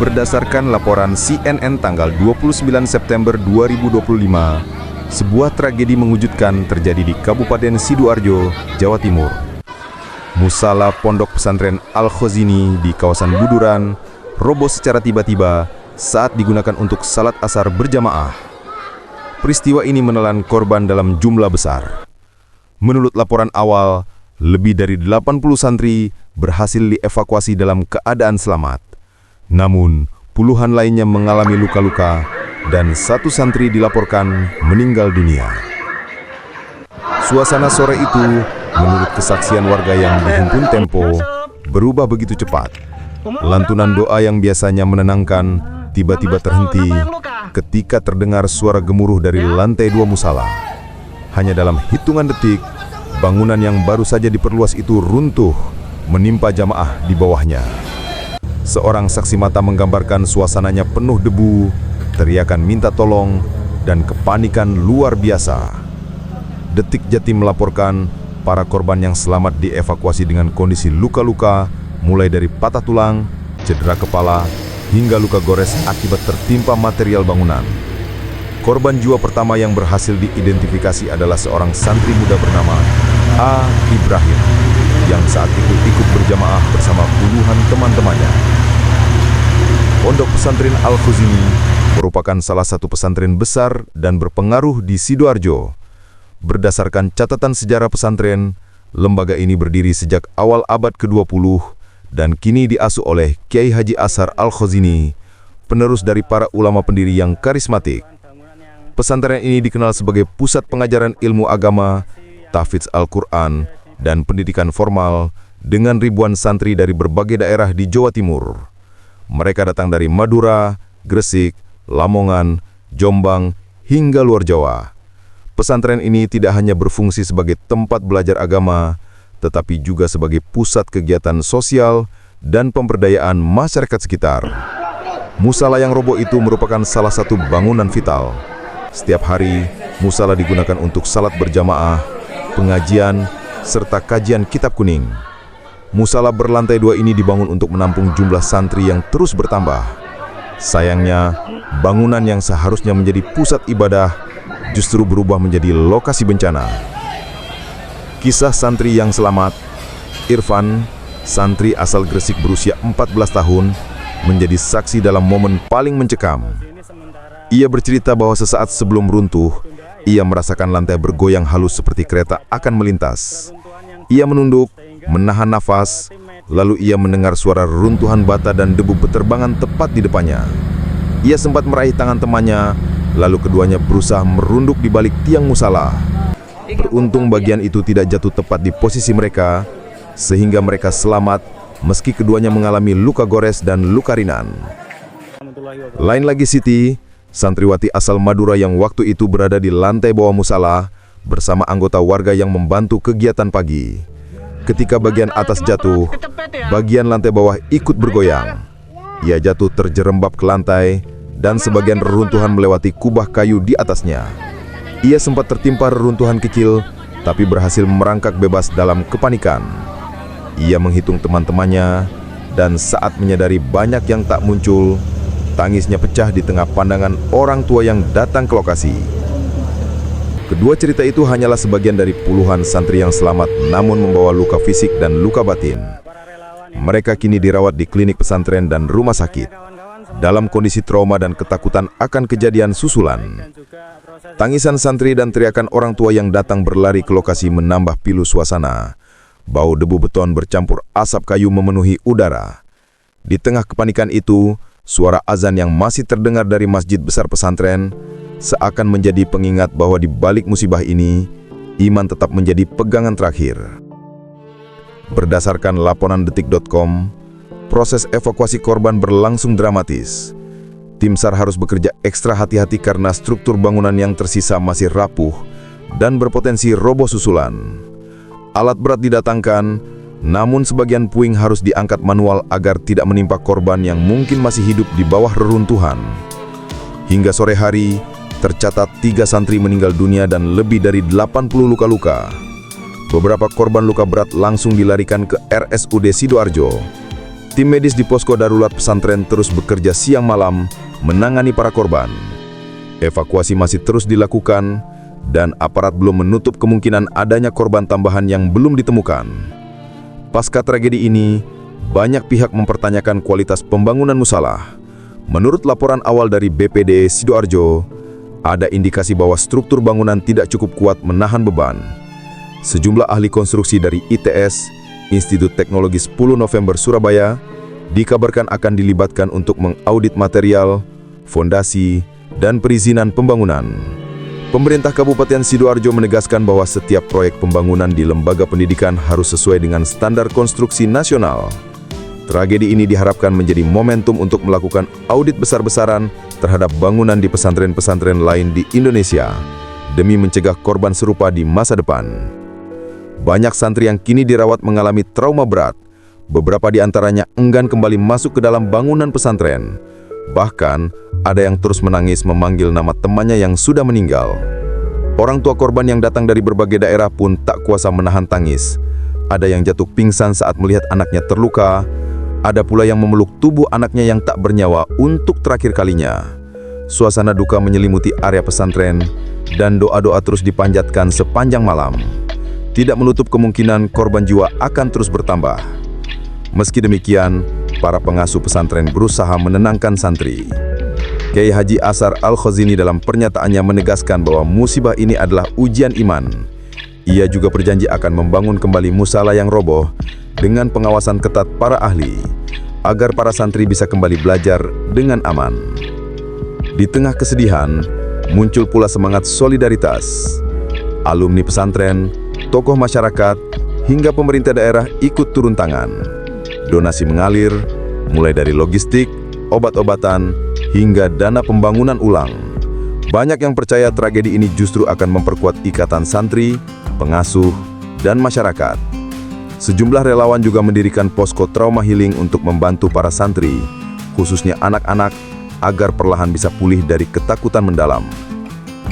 Berdasarkan laporan CNN tanggal 29 September 2025, sebuah tragedi mengejutkan terjadi di Kabupaten Sidoarjo, Jawa Timur. Musala Pondok Pesantren Al-Khozini di kawasan Buduran roboh secara tiba-tiba saat digunakan untuk salat asar berjamaah. Peristiwa ini menelan korban dalam jumlah besar. Menurut laporan awal, lebih dari 80 santri berhasil dievakuasi dalam keadaan selamat. Namun, puluhan lainnya mengalami luka-luka dan satu santri dilaporkan meninggal dunia. Suasana sore itu, menurut kesaksian warga yang dihimpun Tempo, berubah begitu cepat. Lantunan doa yang biasanya menenangkan tiba-tiba terhenti ketika terdengar suara gemuruh dari lantai 2 musala. Hanya dalam hitungan detik, bangunan yang baru saja diperluas itu runtuh, menimpa jamaah di bawahnya. Seorang saksi mata menggambarkan suasananya penuh debu, teriakan minta tolong, dan kepanikan luar biasa. Detik Jatim melaporkan para korban yang selamat dievakuasi dengan kondisi luka-luka, mulai dari patah tulang, cedera kepala, hingga luka gores akibat tertimpa material bangunan. Korban jiwa pertama yang berhasil diidentifikasi adalah seorang santri muda bernama A. Ibrahim, yang saat itu ikut berjamaah bersama puluhan teman-temannya. Pondok Pesantren Al-Khozini merupakan salah satu pesantren besar dan berpengaruh di Sidoarjo. Berdasarkan catatan sejarah pesantren, lembaga ini berdiri sejak awal abad ke-20 dan kini diasuh oleh Kiai Haji Ashar Al-Khozini, penerus dari para ulama pendiri yang karismatik. Pesantren ini dikenal sebagai pusat pengajaran ilmu agama, tahfidz Al-Quran, dan pendidikan formal dengan ribuan santri dari berbagai daerah di Jawa Timur. Mereka datang dari Madura, Gresik, Lamongan, Jombang, hingga luar Jawa. Pesantren ini tidak hanya berfungsi sebagai tempat belajar agama, tetapi juga sebagai pusat kegiatan sosial dan pemberdayaan masyarakat sekitar. Musala yang roboh itu merupakan salah satu bangunan vital. Setiap hari, musala digunakan untuk salat berjamaah, pengajian, serta kajian kitab kuning. Musala berlantai 2 ini dibangun untuk menampung jumlah santri yang terus bertambah. Sayangnya, bangunan yang seharusnya menjadi pusat ibadah justru berubah menjadi lokasi bencana. Kisah santri yang selamat. Irfan, santri asal Gresik berusia 14 tahun, menjadi saksi dalam momen paling mencekam. Ia bercerita bahwa sesaat sebelum runtuh, ia merasakan lantai bergoyang halus seperti kereta akan melintas. Ia menunduk, menahan nafas, lalu ia mendengar suara runtuhan bata dan debu beterbangan tepat di depannya. Ia sempat meraih tangan temannya, lalu keduanya berusaha merunduk di balik tiang musala. Beruntung bagian itu tidak jatuh tepat di posisi mereka, sehingga mereka selamat meski keduanya mengalami luka gores dan luka ringan. Lain lagi Siti, santriwati asal Madura yang waktu itu berada di lantai bawah musala bersama anggota warga yang membantu kegiatan pagi. Ketika bagian atas jatuh, bagian lantai bawah ikut bergoyang. Ia jatuh terjerembab ke lantai dan sebagian reruntuhan melewati kubah kayu di atasnya. Ia sempat tertimpa reruntuhan kecil, tapi berhasil merangkak bebas dalam kepanikan. Ia menghitung teman-temannya, dan saat menyadari banyak yang tak muncul, tangisnya pecah di tengah pandangan orang tua yang datang ke lokasi. Kedua cerita itu hanyalah sebagian dari puluhan santri yang selamat namun membawa luka fisik dan luka batin. Mereka kini dirawat di klinik pesantren dan rumah sakit, dalam kondisi trauma dan ketakutan akan kejadian susulan. Tangisan santri dan teriakan orang tua yang datang berlari ke lokasi menambah pilu suasana. Bau debu beton bercampur asap kayu memenuhi udara. Di tengah kepanikan itu, suara azan yang masih terdengar dari masjid besar pesantren seakan menjadi pengingat bahwa di balik musibah ini, iman tetap menjadi pegangan terakhir. Berdasarkan laporan detik.com, proses evakuasi korban berlangsung dramatis. Tim SAR harus bekerja ekstra hati-hati karena struktur bangunan yang tersisa masih rapuh dan berpotensi roboh susulan. Alat berat didatangkan, namun sebagian puing harus diangkat manual agar tidak menimpa korban yang mungkin masih hidup di bawah reruntuhan. Hingga sore hari, tercatat 3 santri meninggal dunia dan lebih dari 80 luka-luka. Beberapa korban luka berat langsung dilarikan ke RSUD Sidoarjo. Tim medis di posko darurat pesantren terus bekerja siang malam menangani para korban. Evakuasi masih terus dilakukan dan aparat belum menutup kemungkinan adanya korban tambahan yang belum ditemukan. Pasca tragedi ini, banyak pihak mempertanyakan kualitas pembangunan musala. Menurut laporan awal dari BPD Sidoarjo, ada indikasi bahwa struktur bangunan tidak cukup kuat menahan beban. Sejumlah ahli konstruksi dari ITS, Institut Teknologi 10 November Surabaya, dikabarkan akan dilibatkan untuk mengaudit material, fondasi, dan perizinan pembangunan. Pemerintah Kabupaten Sidoarjo menegaskan bahwa setiap proyek pembangunan di lembaga pendidikan harus sesuai dengan standar konstruksi nasional. Tragedi ini diharapkan menjadi momentum untuk melakukan audit besar-besaran terhadap bangunan di pesantren-pesantren lain di Indonesia, demi mencegah korban serupa di masa depan. Banyak santri yang kini dirawat mengalami trauma berat. Beberapa di antaranya enggan kembali masuk ke dalam bangunan pesantren. Bahkan, ada yang terus menangis memanggil nama temannya yang sudah meninggal. Orang tua korban yang datang dari berbagai daerah pun tak kuasa menahan tangis. Ada yang jatuh pingsan saat melihat anaknya terluka. Ada pula yang memeluk tubuh anaknya yang tak bernyawa untuk terakhir kalinya. Suasana duka menyelimuti area pesantren, dan doa-doa terus dipanjatkan sepanjang malam. Tidak menutup kemungkinan korban jiwa akan terus bertambah. Meski demikian, para pengasuh pesantren berusaha menenangkan santri. Kiai Haji Asar Al-Khazini dalam pernyataannya menegaskan bahwa musibah ini adalah ujian iman. Ia juga berjanji akan membangun kembali musala yang roboh dengan pengawasan ketat para ahli, agar para santri bisa kembali belajar dengan aman. Di tengah kesedihan, muncul pula semangat solidaritas. Alumni pesantren, tokoh masyarakat, hingga pemerintah daerah ikut turun tangan. Donasi mengalir, mulai dari logistik, obat-obatan, hingga dana pembangunan ulang. Banyak yang percaya tragedi ini justru akan memperkuat ikatan santri, pengasuh, dan masyarakat. Sejumlah relawan juga mendirikan posko trauma healing untuk membantu para santri, khususnya anak-anak, agar perlahan bisa pulih dari ketakutan mendalam.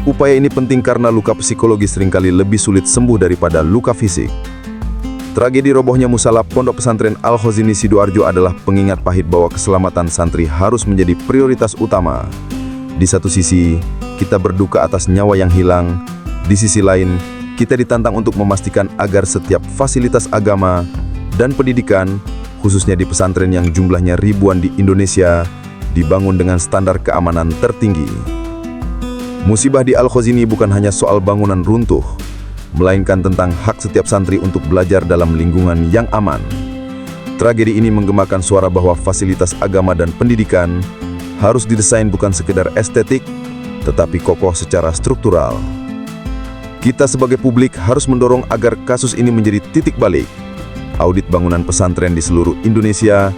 Upaya ini penting karena luka psikologis seringkali lebih sulit sembuh daripada luka fisik. Tragedi robohnya musala Pondok Pesantren Al-Khazini Sidoarjo adalah pengingat pahit bahwa keselamatan santri harus menjadi prioritas utama. Di satu sisi, kita berduka atas nyawa yang hilang. Di sisi lain, kita ditantang untuk memastikan agar setiap fasilitas agama dan pendidikan, khususnya di pesantren yang jumlahnya ribuan di Indonesia, dibangun dengan standar keamanan tertinggi. Musibah di Al-Khazini bukan hanya soal bangunan runtuh, melainkan tentang hak setiap santri untuk belajar dalam lingkungan yang aman. Tragedi ini menggemakan suara bahwa fasilitas agama dan pendidikan harus didesain bukan sekedar estetik, tetapi kokoh secara struktural. Kita sebagai publik harus mendorong agar kasus ini menjadi titik balik. Audit bangunan pesantren di seluruh Indonesia,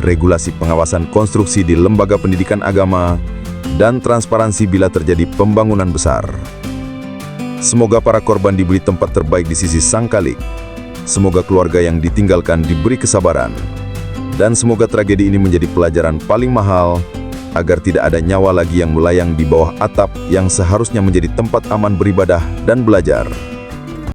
regulasi pengawasan konstruksi di lembaga pendidikan agama, dan transparansi bila terjadi pembangunan besar. Semoga para korban diberi tempat terbaik di sisi Sang Khalik. Semoga keluarga yang ditinggalkan diberi kesabaran. Dan semoga tragedi ini menjadi pelajaran paling mahal, agar tidak ada nyawa lagi yang melayang di bawah atap yang seharusnya menjadi tempat aman beribadah dan belajar.